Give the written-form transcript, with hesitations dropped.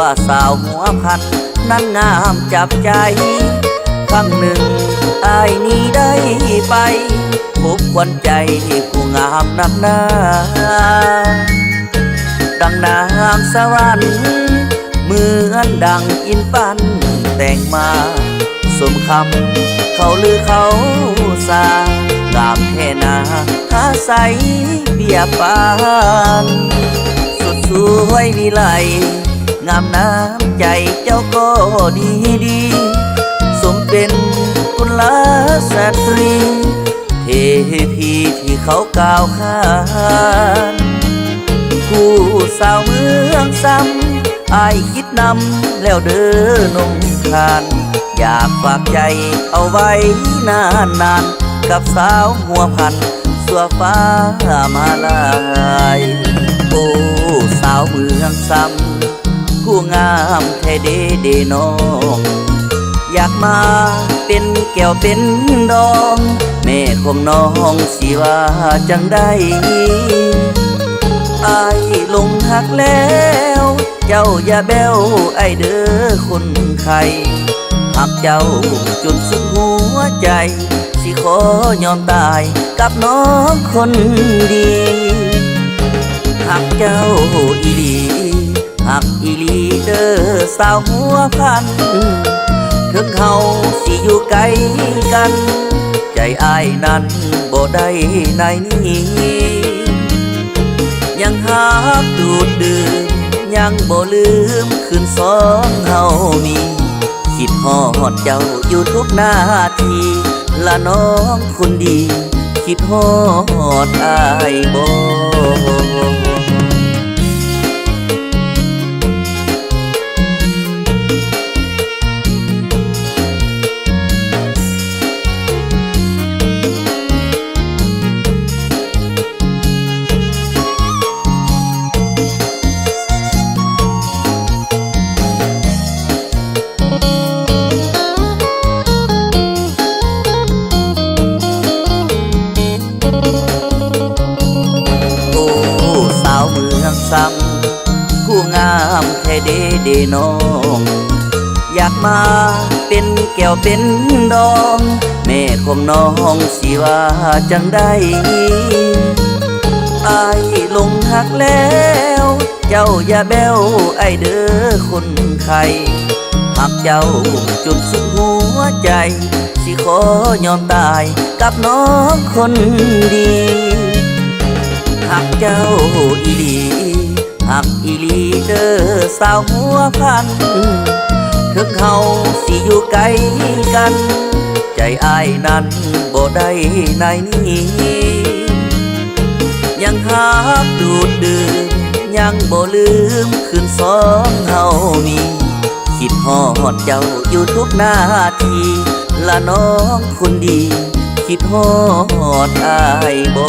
ว่าสาวหัวพันนั้นงามจับใจครั้งหนึ่งอายนี้ได้ไปพบควันใจผู้งามนักหนาดังนางสวรรค์เหมือนดังอินปันแต่งมาสมคำเขาลือเขาสางามแค่นาหาใสเบียบปานสุดสวยวิไลงามน้ำใจเจ้าก็ดีดีสมเป็นกุลสตรีเทพีที่เขากล่าวขานผู้สาวเมืองซ้ำอายคิดนำแล้วเด้อนงทานอยากฝากใจเอาไว้นานๆกับสาวหัวพันสัวฟ้ามาลายโอ้สาวเมืองซ้ำผู้งามแท้เดน้องอยากมาเป็นแก้วเป็นดองแม่ของน้องสิว่าจังได้อายลงหักแล้วเจ้าอย่าแบ้วไอเด้อคนไข้หักเจ้าจนสุดหัวใจสิขอยอมตายกับน้องคนดีหักเจ้าอีหลีหักอีหลีเด้อสาวหัวพันถึงเฮาสิอยู่ไกลกันใจอ้ายนั้นบ่ได้ในนี้ยังหักดูดดื่มยังบ่ลืมคืนสองเฮามีคิดฮอดเจ้าอยู่ทุกนาทีละน้องคนดีคิดฮอดอ้ายบ่ซ้ำผู้งามแท้เดน้องอยากมาเป็นแก้วเป็นดองแม่ของน้องสิว่าจังได้อายลงหักแล้วเจ้าอย่าแบ้วไอเด้อคนไข้หักเจ้าจนสุดหัวใจสิขอยอมตายกับน้องคนดีหักเจ้าอีหลีหักอีหลีเด้อสาวหัวพันถึงเฮาสิอยู่ไกลกันใจอ้ายนั้นบ่ได้ในนี้ยังหักดูดดื่มยังบ่ลืมคืนสองเฮามีคิดฮอดเจ้าอยู่ทุกนาทีละน้องคนดีคิดฮอดอ้ายบ่